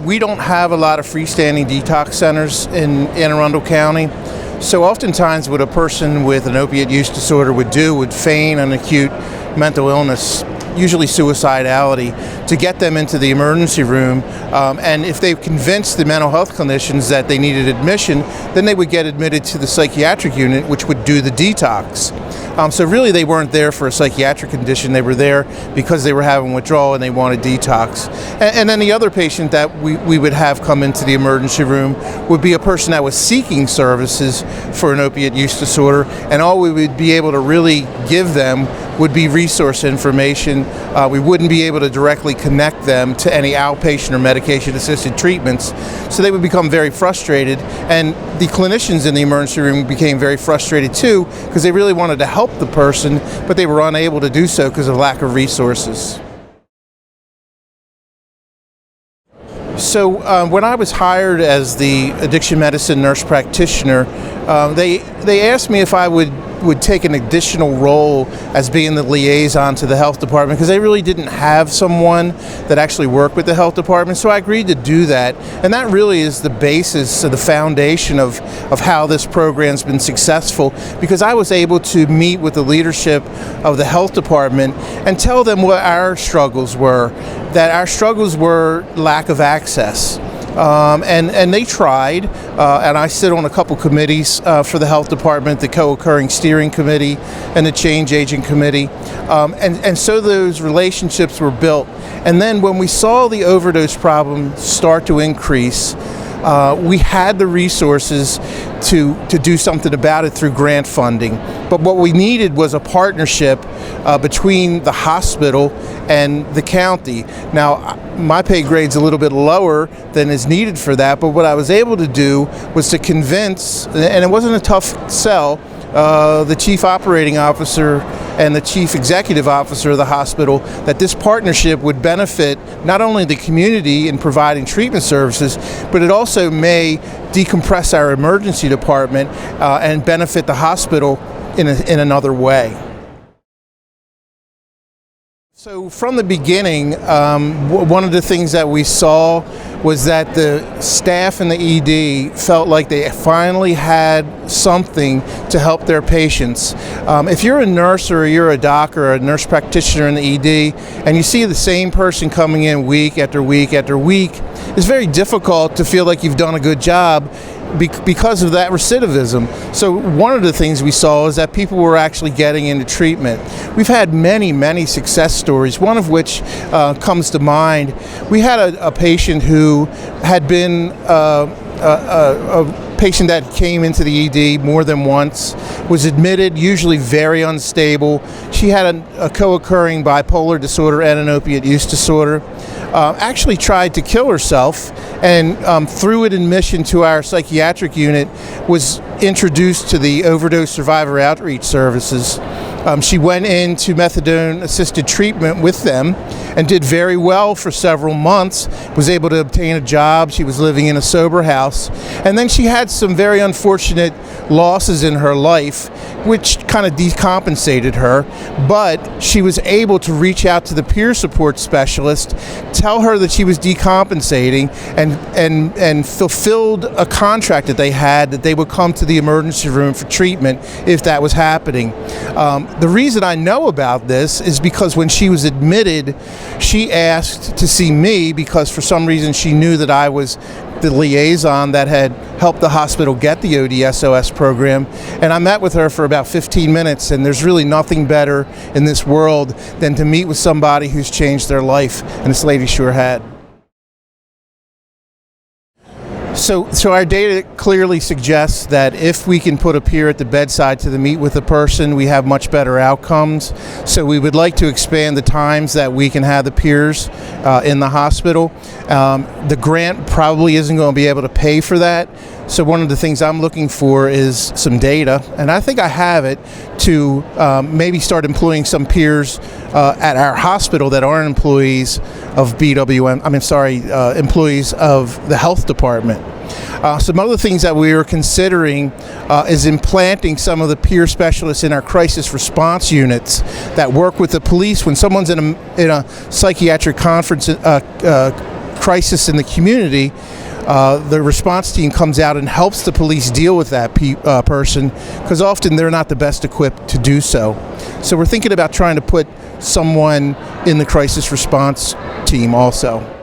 We don't have a lot of freestanding detox centers in Anne Arundel County, so oftentimes what a person with an opiate use disorder would do would feign an acute mental illness, usually suicidality, to get them into the emergency room, and if they've convinced the mental health clinicians that they needed admission, then they would get admitted to the psychiatric unit, which would do the detox. So really they weren't there for a psychiatric condition, they were there because they were having withdrawal and they wanted detox. And then the other patient that we would have come into the emergency room would be a person that was seeking services for an opiate use disorder, and all we would be able to really give them would be resource information. We wouldn't be able to directly connect them to any outpatient or medication-assisted treatments, so they would become very frustrated, and the clinicians in the emergency room became very frustrated too, because they really wanted to help the person, but they were unable to do so because of lack of resources. So when I was hired as the addiction medicine nurse practitioner, they asked me if I would take an additional role as being the liaison to the health department, because they really didn't have someone that actually worked with the health department. So I agreed to do that, and that really is the basis of the foundation of how this program's been successful, because I was able to meet with the leadership of the health department and tell them what our struggles were, that our struggles were lack of access. And they tried, and I sit on a couple committees for the health department, the co-occurring steering committee and the change agent committee, and so those relationships were built. And then when we saw the overdose problem start to increase, we had the resources to do something about it through grant funding. But what we needed was a partnership between the hospital and the county. Now, my pay grade's a little bit lower than is needed for that, but what I was able to do was to convince, and it wasn't a tough sell, the chief operating officer and the chief executive officer of the hospital, that this partnership would benefit not only the community in providing treatment services, but it also may decompress our emergency department and benefit the hospital in another way. So from the beginning, one of the things that we saw was that the staff in the ED felt like they finally had something to help their patients. If you're a nurse or you're a doc or a nurse practitioner in the ED and you see the same person coming in week after week after week, it's very difficult to feel like you've done a good job because of that recidivism. So one of the things we saw is that people were actually getting into treatment. We've had many success stories, one of which comes to mind. We had a patient who had been a patient that came into the ED more than once, was admitted, usually very unstable. She had a co-occurring bipolar disorder and an opiate use disorder. Actually tried to kill herself, and through an admission to our psychiatric unit was introduced to the Overdose Survivor Outreach Services. She went into methadone-assisted treatment with them and did very well for several months, was able to obtain a job. She was living in a sober house. And then she had some very unfortunate losses in her life, which kind of decompensated her, but she was able to reach out to the peer support specialist, tell her that she was decompensating, and fulfilled a contract that they had, that they would come to the emergency room for treatment if that was happening. The reason I know about this is because when she was admitted, she asked to see me because for some reason she knew that I was the liaison that had helped the hospital get the ODSOS program, and I met with her for about 15 minutes, and there's really nothing better in this world than to meet with somebody who's changed their life, and this lady sure had. So our data clearly suggests that if we can put a peer at the bedside to meet with a person, we have much better outcomes. So we would like to expand the times that we can have the peers in the hospital. The grant probably isn't going to be able to pay for that. So one of the things I'm looking for is some data, and I think I have it, to maybe start employing some peers at our hospital that aren't employees of BWM, employees of the health department. Some other things that we are considering is implanting some of the peer specialists in our crisis response units that work with the police when someone's in a psychiatric crisis in the community, the response team comes out and helps the police deal with that person, because often they're not the best equipped to do so. So we're thinking about trying to put someone in the crisis response team also.